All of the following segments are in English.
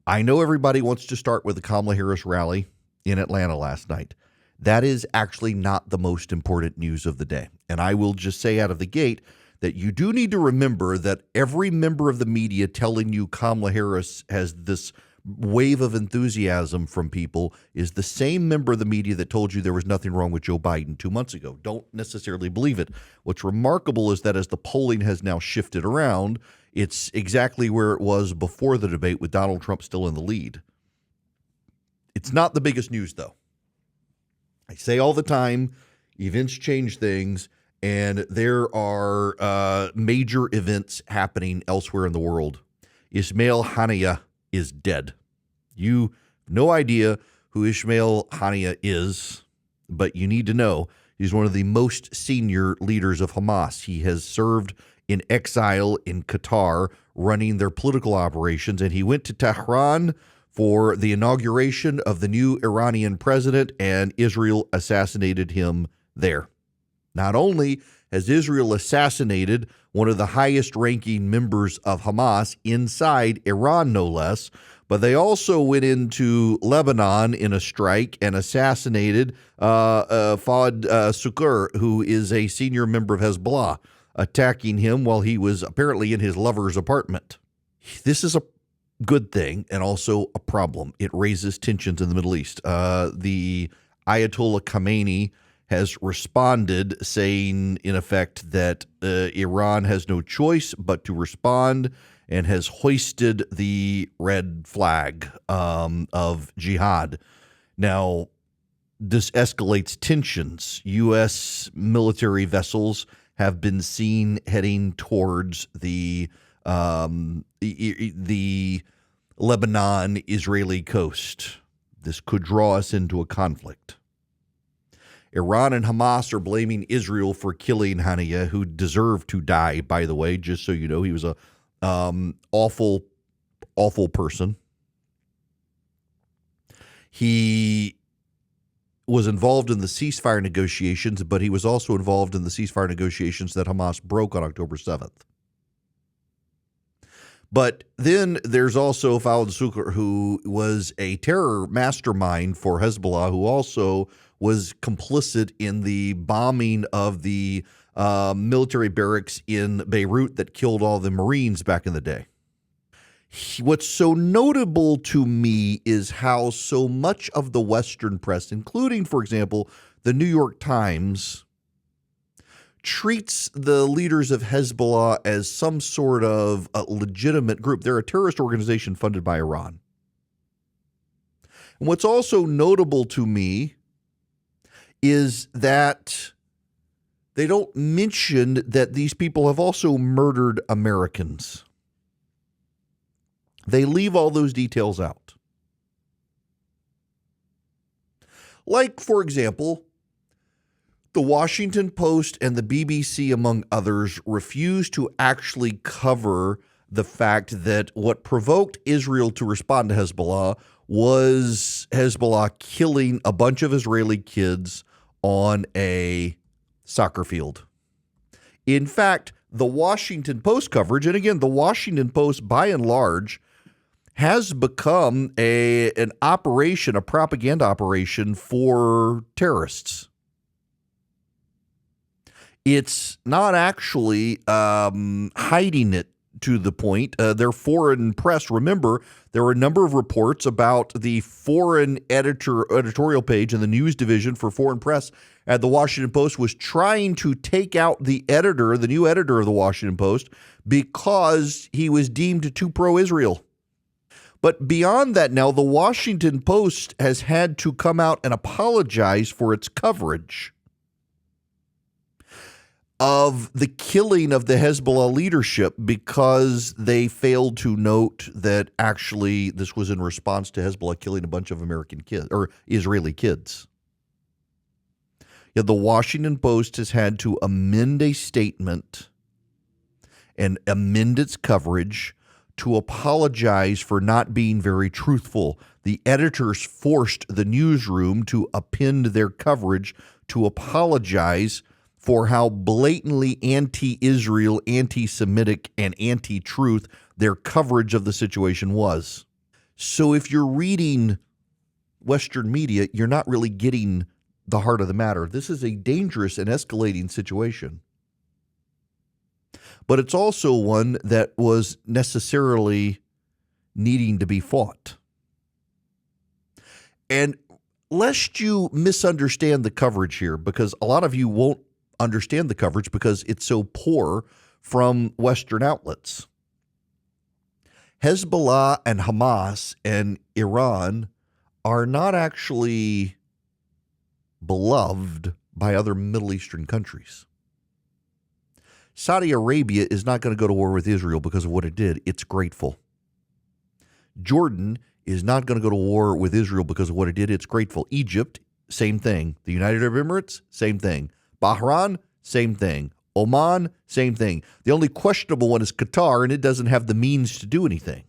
I know everybody wants to start with the Kamala Harris rally in Atlanta last night. That is actually not the most important news of the day. And I will just say out of the gate that you do need to remember that every member of the media telling you Kamala Harris has this wave of enthusiasm from people is the same member of the media that told you there was nothing wrong with Joe Biden 2 months ago. Don't necessarily believe it. What's remarkable is that as the polling has now shifted around, it's exactly where it was before the debate with Donald Trump still in the lead. It's not the biggest news, though. I say all the time, events change things, and there are major events happening elsewhere in the world. Ismail Haniyeh is dead. You have no idea who Ismail Haniyeh is, but you need to know he's one of the most senior leaders of Hamas. He has served in exile in Qatar, running their political operations, and he went to Tehran for the inauguration of the new Iranian president, and Israel assassinated him there. Not only has Israel assassinated one of the highest-ranking members of Hamas inside Iran, no less, but they also went into Lebanon in a strike and assassinated Fawad Sukur, who is a senior member of Hezbollah, attacking him while he was apparently in his lover's apartment. This is a good thing and also a problem. It raises tensions in the Middle East. The Ayatollah Khamenei has responded, saying, in effect, that Iran has no choice but to respond, and has hoisted the red flag of jihad. Now, this escalates tensions. U.S. military vessels have been seen heading towards the Lebanon-Israeli coast. This could draw us into a conflict. Iran and Hamas are blaming Israel for killing Haniyeh, who deserved to die, by the way, just so you know. He was a awful, awful person. He was involved in the ceasefire negotiations, but he was also involved in the ceasefire negotiations that Hamas broke on October 7th. But then there's also Fawad Sukur, who was a terror mastermind for Hezbollah, who also was complicit in the bombing of the military barracks in Beirut that killed all the Marines back in the day. What's so notable to me is how so much of the Western press, including, for example, the New York Times, treats the leaders of Hezbollah as some sort of a legitimate group. They're a terrorist organization funded by Iran. And what's also notable to me is that they don't mention that these people have also murdered Americans. They leave all those details out. Like, for example, the Washington Post and the BBC, among others, refuse to actually cover the fact that what provoked Israel to respond to Hezbollah was Hezbollah killing a bunch of Israeli kids on a soccer field. In fact, the Washington Post coverage, and again, the Washington Post, by and large, has become an operation, a propaganda operation for terrorists. It's not actually hiding it to the point. Their foreign press, remember, there were a number of reports about the foreign editorial page in the news division for foreign press at the Washington Post was trying to take out the editor, the new editor of the Washington Post, because he was deemed too pro-Israel. But beyond that now, the Washington Post has had to come out and apologize for its coverage of the killing of the Hezbollah leadership because they failed to note that actually this was in response to Hezbollah killing a bunch of American kids or Israeli kids. Yet the Washington Post has had to amend a statement and amend its coverage to apologize for not being very truthful. The editors forced the newsroom to append their coverage to apologize for how blatantly anti-Israel, anti-Semitic, and anti-truth their coverage of the situation was. So if you're reading Western media, you're not really getting the heart of the matter. This is a dangerous and escalating situation. But it's also one that was necessarily needing to be fought. And lest you misunderstand the coverage here, because a lot of you won't understand the coverage because it's so poor from Western outlets. Hezbollah and Hamas and Iran are not actually beloved by other Middle Eastern countries. Saudi Arabia is not going to go to war with Israel because of what it did. It's grateful. Jordan is not going to go to war with Israel because of what it did. It's grateful. Egypt, same thing. The United Arab Emirates, same thing. Bahrain, same thing. Oman, same thing. The only questionable one is Qatar, and it doesn't have the means to do anything.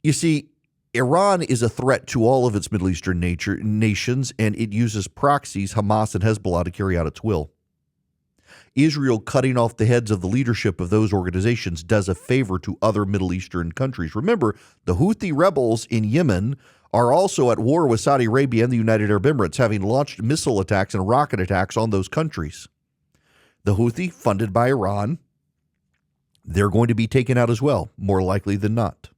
You see, Iran is a threat to all of its Middle Eastern nations, and it uses proxies, Hamas and Hezbollah, to carry out its will. Israel cutting off the heads of the leadership of those organizations does a favor to other Middle Eastern countries. Remember, the Houthi rebels in Yemen are also at war with Saudi Arabia and the United Arab Emirates, having launched missile attacks and rocket attacks on those countries. The Houthi, funded by Iran, they're going to be taken out as well, more likely than not.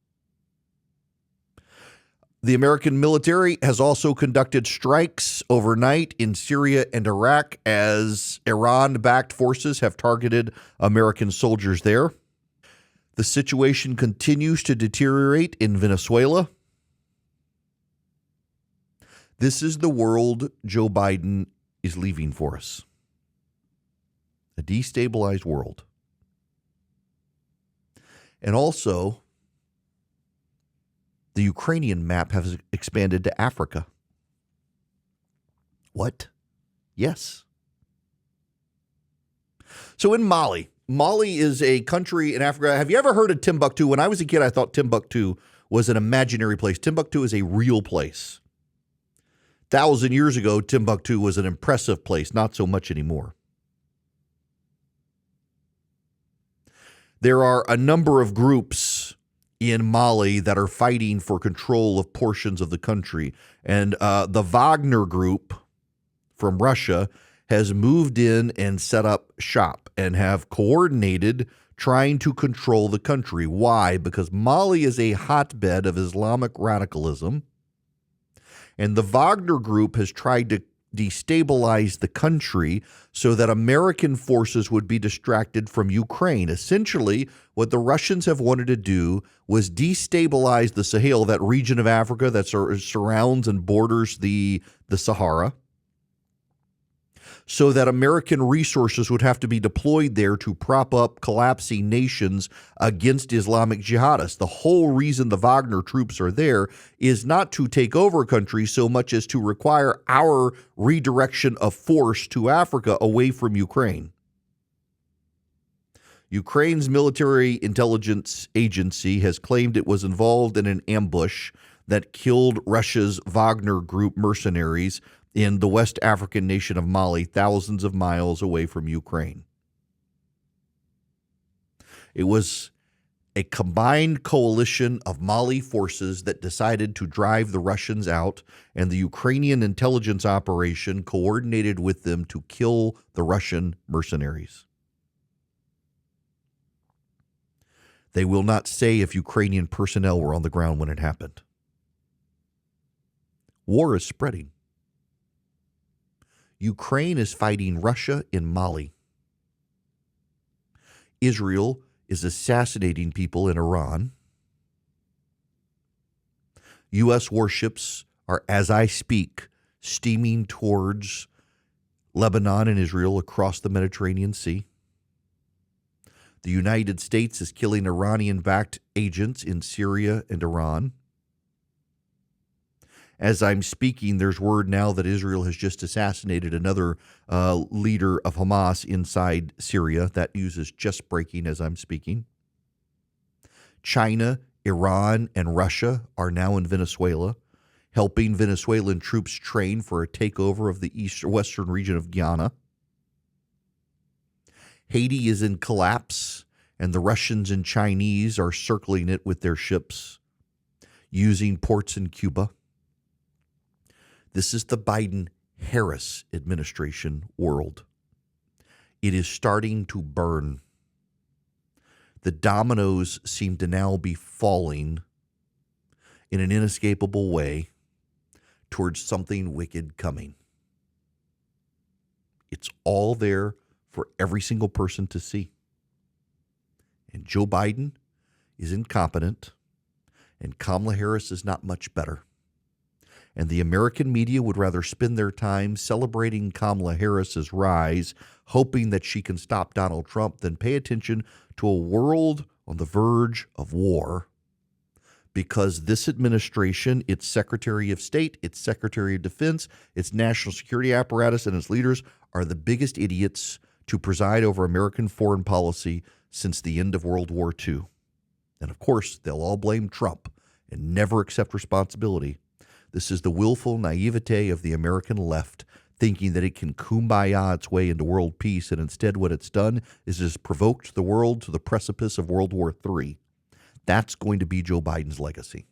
The American military has also conducted strikes overnight in Syria and Iraq as Iran-backed forces have targeted American soldiers there. The situation continues to deteriorate in Venezuela. This is the world Joe Biden is leaving for us. A destabilized world. And also, the Ukrainian map has expanded to Africa. What? Yes. So in Mali is a country in Africa. Have you ever heard of Timbuktu? When I was a kid, I thought Timbuktu was an imaginary place. Timbuktu is a real place. 1,000 years ago, Timbuktu was an impressive place, not so much anymore. There are a number of groups in Mali that are fighting for control of portions of the country. And the Wagner group from Russia has moved in and set up shop and have coordinated trying to control the country. Why? Because Mali is a hotbed of Islamic radicalism. And the Wagner group has tried to destabilize the country so that American forces would be distracted from Ukraine. Essentially, what the Russians have wanted to do was destabilize the Sahel, that region of Africa that surrounds and borders the Sahara, so that American resources would have to be deployed there to prop up collapsing nations against Islamic jihadists. The whole reason the Wagner troops are there is not to take over countries so much as to require our redirection of force to Africa away from Ukraine. Ukraine's military intelligence agency has claimed it was involved in an ambush that killed Russia's Wagner group mercenaries in the West African nation of Mali, thousands of miles away from Ukraine. It was a combined coalition of Mali forces that decided to drive the Russians out, and the Ukrainian intelligence operation coordinated with them to kill the Russian mercenaries. They will not say if Ukrainian personnel were on the ground when it happened. War is spreading. Ukraine is fighting Russia in Mali. Israel is assassinating people in Iran. U.S. warships are, as I speak, steaming towards Lebanon and Israel across the Mediterranean Sea. The United States is killing Iranian-backed agents in Syria and Iran. As I'm speaking, there's word now that Israel has just assassinated another leader of Hamas inside Syria. That news is just breaking as I'm speaking. China, Iran, and Russia are now in Venezuela, helping Venezuelan troops train for a takeover of the western region of Guyana. Haiti is in collapse, and the Russians and Chinese are circling it with their ships. using ports in Cuba. This is the Biden-Harris administration world. It is starting to burn. The dominoes seem to now be falling in an inescapable way towards something wicked coming. It's all there for every single person to see. And Joe Biden is incompetent, and Kamala Harris is not much better. And the American media would rather spend their time celebrating Kamala Harris's rise, hoping that she can stop Donald Trump, than pay attention to a world on the verge of war. Because this administration, its Secretary of State, its Secretary of Defense, its national security apparatus, and its leaders are the biggest idiots to preside over American foreign policy since the end of World War II. And of course, they'll all blame Trump and never accept responsibility. This is the willful naivete of the American left, thinking that it can kumbaya its way into world peace, and instead what it's done is it's provoked the world to the precipice of World War III. That's going to be Joe Biden's legacy.